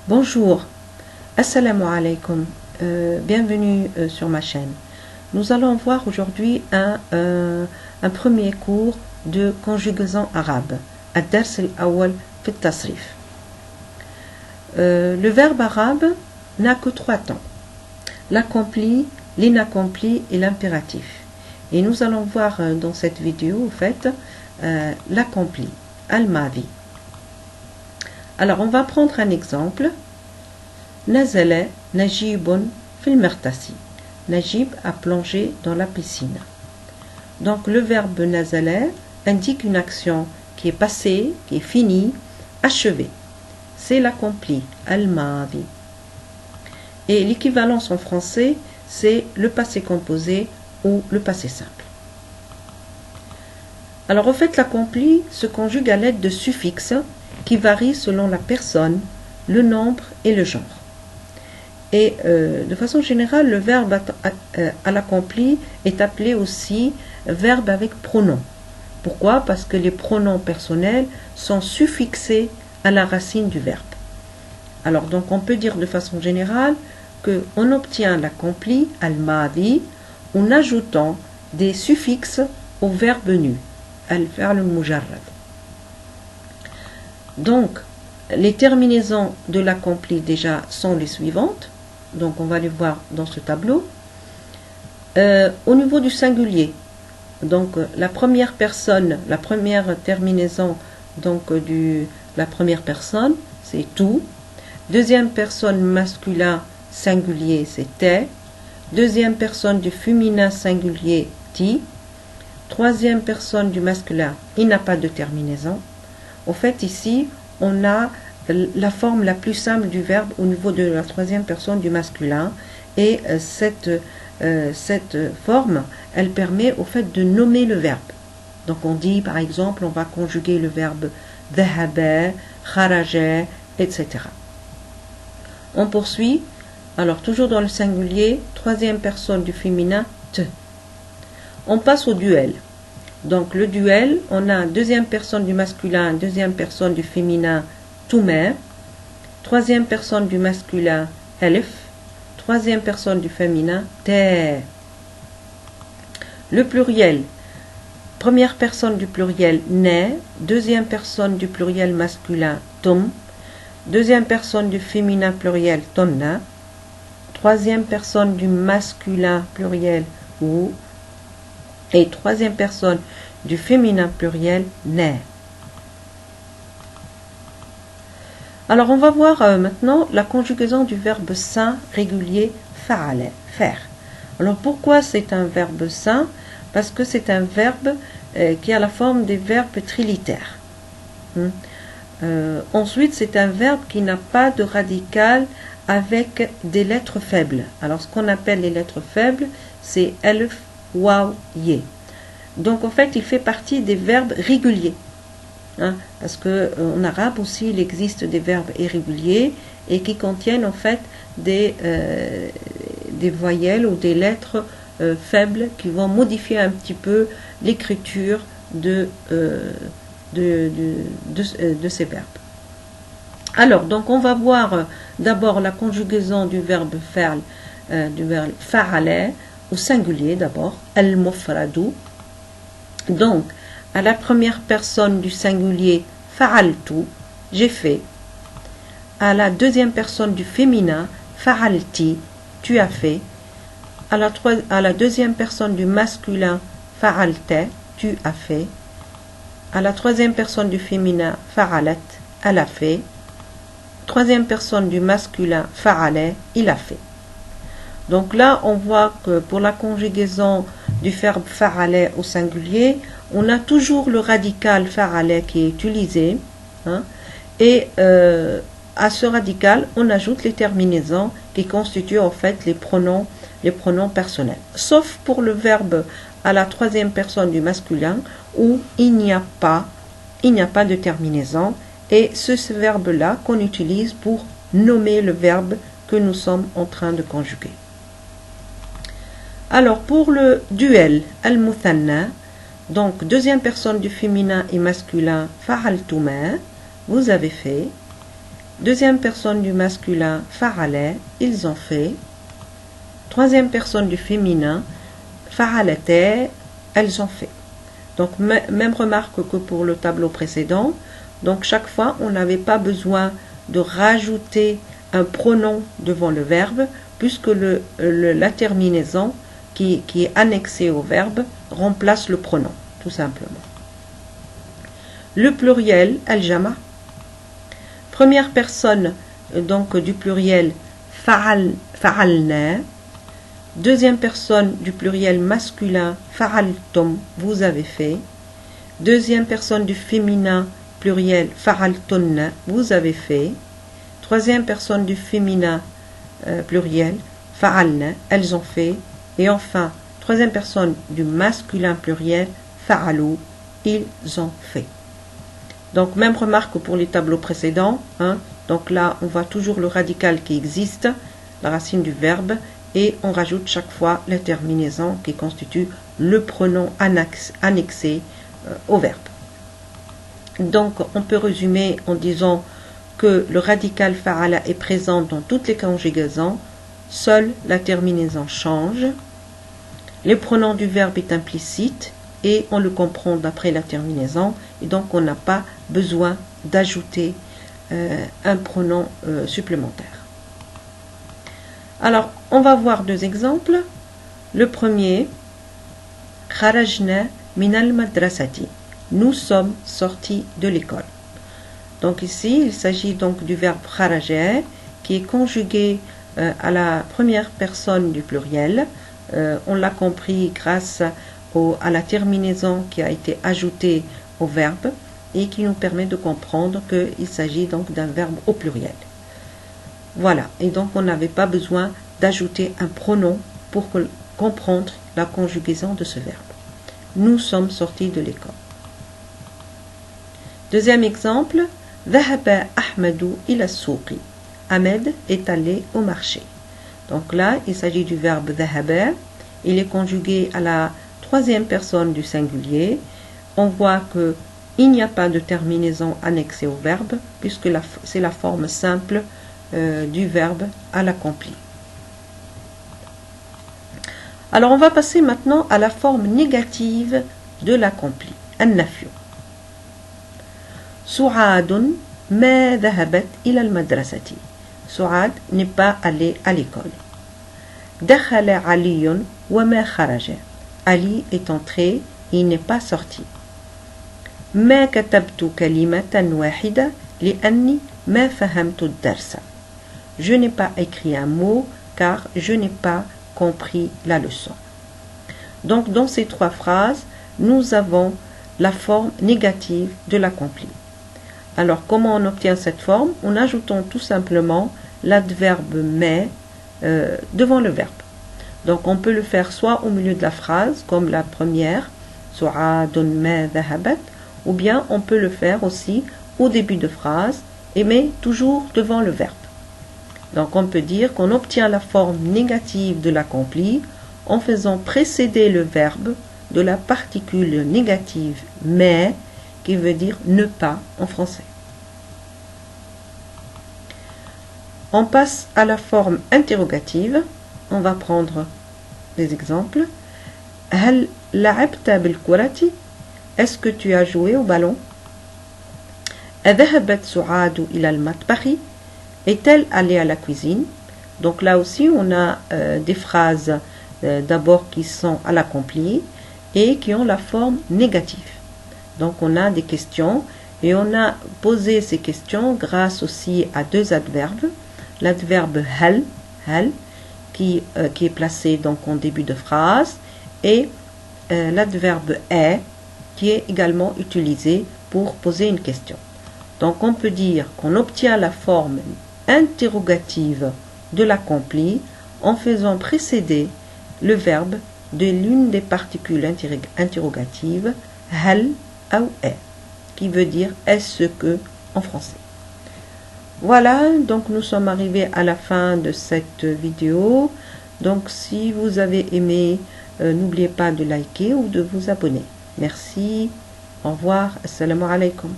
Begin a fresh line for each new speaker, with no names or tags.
Bonjour, assalamu alaikum, bienvenue sur ma chaîne. Nous allons voir aujourd'hui un premier cours de conjugaison arabe, ad-dars al-awwal fi at-tasrif. Le verbe arabe n'a que 3 temps, l'accompli, l'inaccompli et l'impératif. Et nous allons voir dans cette vidéo, en fait, l'accompli, al-madi. Alors, on va prendre un exemple. Nazala Najibun fil mirtasi. Najib a plongé dans la piscine. Donc, le verbe nazala indique une action qui est passée, qui est finie, achevée. C'est l'accompli, al-madi. Et l'équivalence en français, c'est le passé composé ou le passé simple. Alors, en fait, l'accompli se conjugue à l'aide de suffixes qui varient selon la personne, le nombre et le genre. Et de façon générale, le verbe à l'accompli est appelé aussi verbe avec pronom. Pourquoi? Parce que les pronoms personnels sont suffixés à la racine du verbe. Alors, donc, on peut dire de façon générale qu'on obtient l'accompli, al-madi, en ajoutant des suffixes au verbe nu, al-fi'l al-mujarrad. Donc, les terminaisons de l'accompli déjà sont les suivantes. Donc, on va les voir dans ce tableau. Au niveau du singulier, donc la première personne, la première terminaison donc la première personne, c'est tout. Deuxième personne masculin singulier, c'est te. Deuxième personne du féminin singulier, ti. Troisième personne du masculin, il n'a pas de terminaison. En fait, ici, on a la forme la plus simple du verbe au niveau de la troisième personne du masculin. Et cette forme, elle permet au fait de nommer le verbe. Donc, on dit, par exemple, on va conjuguer le verbe dhahaba, kharaja, etc. On poursuit. Alors, toujours dans le singulier, troisième personne du féminin, te. On passe au duel. Donc, le duel, on a deuxième personne du masculin, deuxième personne du féminin, touma. Troisième personne du masculin, elif. Troisième personne du féminin, te. Le pluriel. Première personne du pluriel, ne. Deuxième personne du pluriel masculin, tum. Deuxième personne du féminin pluriel, tonna. Troisième personne du masculin pluriel, ou. Et troisième personne du féminin pluriel, ne. Alors, on va voir maintenant la conjugaison du verbe sain régulier fa'ala, faire. Alors, pourquoi c'est un verbe sain? Parce que c'est un verbe qui a la forme des verbes trilitaires. Ensuite, c'est un verbe qui n'a pas de radical avec des lettres faibles. Alors, ce qu'on appelle les lettres faibles, c'est elf, waw, ye. Donc, en fait, il fait partie des verbes réguliers. Parce qu'en arabe aussi, il existe des verbes irréguliers et qui contiennent en fait des voyelles ou des lettres faibles qui vont modifier un petit peu l'écriture de ces verbes. Alors, donc, on va voir d'abord la conjugaison du verbe fa'al, du verbe fa'ala, au singulier d'abord, al-mufradu. Donc, à la première personne du singulier, fa'altu, j'ai fait. À la deuxième personne du féminin, fa'alti, tu as fait. À la deuxième personne du masculin, fa'alte, tu as fait. À la troisième personne du féminin, fa'alat, elle a fait. Troisième personne du masculin, fa'ala, il a fait. Donc là, on voit que pour la conjugaison du verbe fa'ala au singulier, on a toujours le radical fa'ala qui est utilisé. Et à ce radical, on ajoute les terminaisons qui constituent en fait les pronoms personnels. Sauf pour le verbe à la troisième personne du masculin où il n'y a pas de terminaison. Et c'est ce verbe-là qu'on utilise pour nommer le verbe que nous sommes en train de conjuguer. Alors, pour le duel, al-muthanna, donc deuxième personne du féminin et masculin, fa'altuma, vous avez fait. Deuxième personne du masculin, fa'ala, ils ont fait. Troisième personne du féminin, fa'alata, elles ont fait. Donc même remarque que pour le tableau précédent. Donc chaque fois, on n'avait pas besoin de rajouter un pronom devant le verbe, puisque la terminaison qui est annexée au verbe remplace le pronom, tout simplement. Le pluriel, al-jama. Première personne donc du pluriel, fa'alna. Deuxième personne du pluriel masculin, fa'altum, vous avez fait. Deuxième personne du féminin pluriel, fa'altunna, vous avez fait. Troisième personne du féminin pluriel, fa'alna, elles ont fait. Et enfin, troisième personne du masculin pluriel, fa'alu, ils ont fait. Donc, même remarque pour les tableaux précédents. Donc là, on voit toujours le radical qui existe, la racine du verbe, et on rajoute chaque fois la terminaison qui constitue le pronom annexé au verbe. Donc, on peut résumer en disant que le radical fa'ala est présent dans toutes les conjugaisons, seule la terminaison change. Le pronom du verbe est implicite et on le comprend d'après la terminaison, et donc on n'a pas besoin d'ajouter un pronom supplémentaire. Alors, on va voir deux exemples. Le premier, kharajna min al-madrasati. Nous sommes sortis de l'école. Donc ici, il s'agit donc du verbe kharaja qui est conjugué à la première personne du pluriel. On l'a compris grâce à la terminaison qui a été ajoutée au verbe et qui nous permet de comprendre qu'il s'agit donc d'un verbe au pluriel. Voilà, et donc on n'avait pas besoin d'ajouter un pronom pour comprendre la conjugaison de ce verbe. Nous sommes sortis de l'école. Deuxième exemple, Dhahaba Ahmadu ila souqi. Ahmed est allé au marché. Donc là, il s'agit du verbe dhahaba. Il est conjugué à la troisième personne du singulier. On voit qu'il n'y a pas de terminaison annexée au verbe, puisque c'est la forme simple du verbe à l'accompli. Alors, on va passer maintenant à la forme négative de l'accompli, an-nafyu. Su'adun ma dhahabat ila al-madrasati. Su'ad n'est pas allé à l'école. Dakhala Aliyun wa ma kharaja. Ali est entré et il n'est pas sorti. Ma katabtu kalimatan wahida li'anni ma fahamtu ad-darsa. Je n'ai pas écrit un mot car je n'ai pas compris la leçon. Donc dans ces trois phrases, nous avons la forme négative de l'accompli. Alors comment on obtient cette forme? En ajoutant tout simplement l'adverbe mais devant le verbe. Donc on peut le faire soit au milieu de la phrase, comme la première, Su'adun ma dhahabat, ou bien on peut le faire aussi au début de phrase, mais toujours devant le verbe. Donc on peut dire qu'on obtient la forme négative de l'accompli en faisant précéder le verbe de la particule négative mais, qui veut dire ne pas en français. On passe à la forme interrogative. On va prendre des exemples. Hal la'abta bil kurati? Est-ce que tu as joué au ballon? Adhahabat Su'adu ila al-matbahi? Est-elle allée à la cuisine? Donc là aussi, on a des phrases d'abord qui sont à l'accompli et qui ont la forme négative. Donc on a des questions et on a posé ces questions grâce aussi à deux adverbes. L'adverbe hal, qui est placé donc en début de phrase, et l'adverbe est, qui est également utilisé pour poser une question. Donc on peut dire qu'on obtient la forme interrogative de l'accompli en faisant précéder le verbe de l'une des particules interrogatives, hal ou est, qui veut dire est-ce que en français. Voilà, donc nous sommes arrivés à la fin de cette vidéo. Donc si vous avez aimé, n'oubliez pas de liker ou de vous abonner. Merci, au revoir, assalamu alaikum.